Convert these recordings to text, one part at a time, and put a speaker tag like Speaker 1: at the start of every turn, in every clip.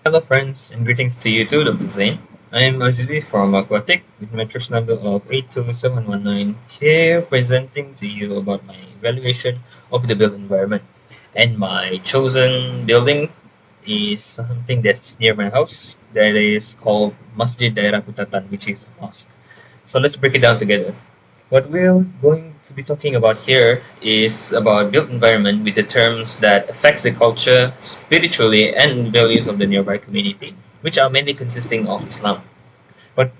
Speaker 1: Hello friends and greetings to you too, Dr. Zain. I am Azizi from Aquatic with matrix number of 82719 here presenting to you about my evaluation of the built environment. And my chosen building is something that's near my house that is called Masjid Daerah Putatan, which is a mosque. So let's break it down together. What we're going to be talking about here is about built environment with the terms that affects the culture, spiritually, and values of the nearby community, which are mainly consisting of Islam. But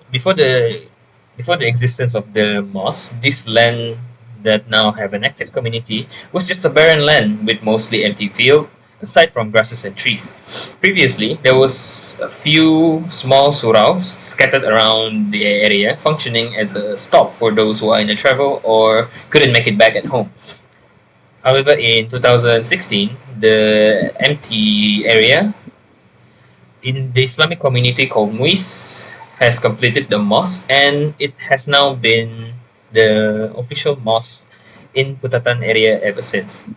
Speaker 1: before the before the existence of the mosque, this land that now have an active community was just a barren land with mostly empty field, aside from grasses and trees. Previously, there was a few small suraus scattered around the area, functioning as a stop for those who are in a travel or couldn't make it back at home. However, in 2016, the empty area in the Islamic community called Muis has completed the mosque, and it has now been the official mosque in Putatan area ever since.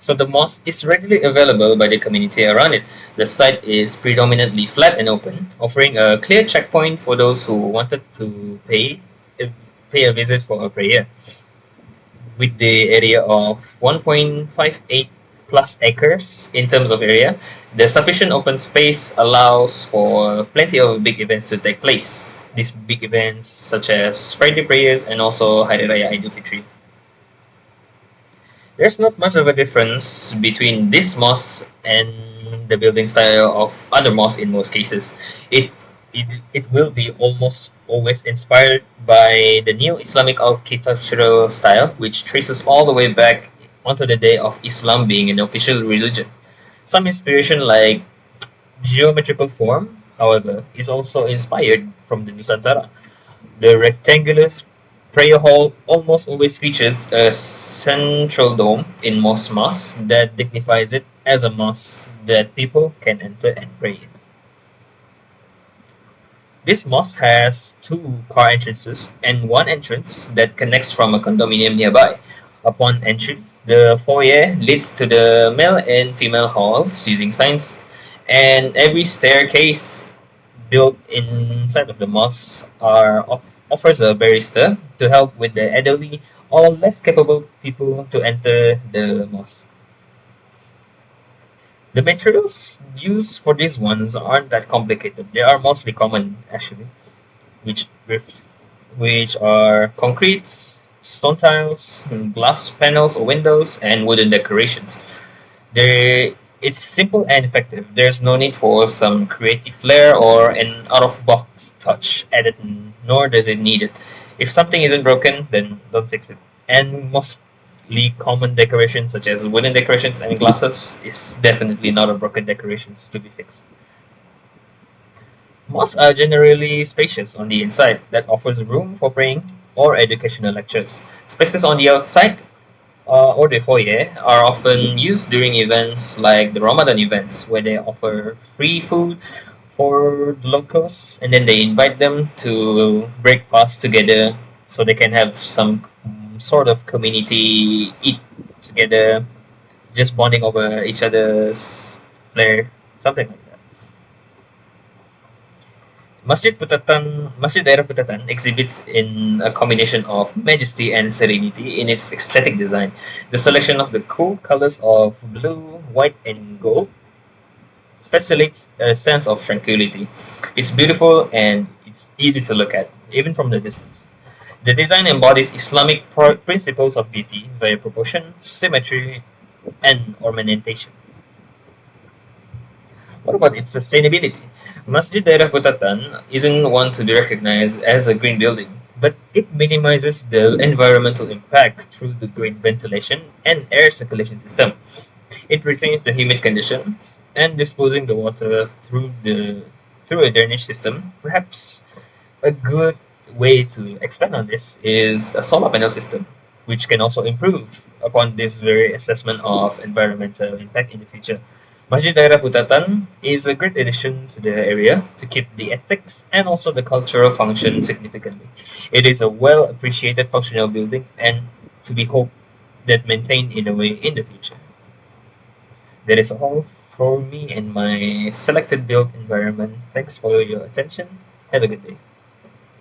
Speaker 1: So the mosque is readily available by the community around it. The site is predominantly flat and open, offering a clear checkpoint for those who wanted to pay a visit for a prayer. With the area of 1.58 plus acres in terms of area, the sufficient open space allows for plenty of big events to take place. These big events such as Friday prayers and also Hari Raya Idul Fitri. There's not much of a difference between this mosque and the building style of other mosques in most cases. It it will be almost always inspired by the new Islamic architectural style, which traces all the way back onto the day of Islam being an official religion. Some inspiration like geometrical form, however, is also inspired from the Nusantara. The rectangular prayer hall almost always features a central dome in most mosques that dignifies it as a mosque that people can enter and pray in. This mosque has two car entrances and one entrance that connects from a condominium nearby. Upon entry, the foyer leads to the male and female halls using signs, and every staircase built inside of the mosque offers a barrister to help with the elderly or less capable people to enter the mosque. The materials used for these ones aren't that complicated. They are mostly common actually, which which are concretes, stone tiles, glass panels or windows, and wooden decorations. They it's simple and effective. There's no need for some creative flair or an out of box touch added, nor does it need it. If something isn't broken, then don't fix it. And mostly common decorations such as wooden decorations and glasses is definitely not a broken decorations to be fixed. Mosques are generally spacious on the inside that offers room for praying or educational lectures. Spaces on the outside or the foyer are often used during events like the Ramadan events where they offer free food for the locals and then they invite them to break fast together so they can have some sort of community eat together, just bonding over each other's flair, something like that. Masjid Daerah Putatan exhibits in a combination of majesty and serenity in its aesthetic design. The selection of the cool colors of blue, white, and gold facilitates a sense of tranquility. It's beautiful and it's easy to look at, even from the distance. The design embodies Islamic principles of beauty via proportion, symmetry, and ornamentation. What about its sustainability? Masjid Daerah Putatan isn't one to be recognized as a green building, but it minimizes the environmental impact through the green ventilation and air circulation system. It retains the humid conditions and disposing the water through a drainage system. Perhaps a good way to expand on this is a solar panel system, which can also improve upon this very assessment of environmental impact in the future. Masjid Daerah Putatan is a great addition to the area to keep the ethics and also the cultural function significantly. It is a well appreciated functional building and to be hoped that maintained in a way in the future. That is all for me and my selected built environment. Thanks for your attention. Have a good day.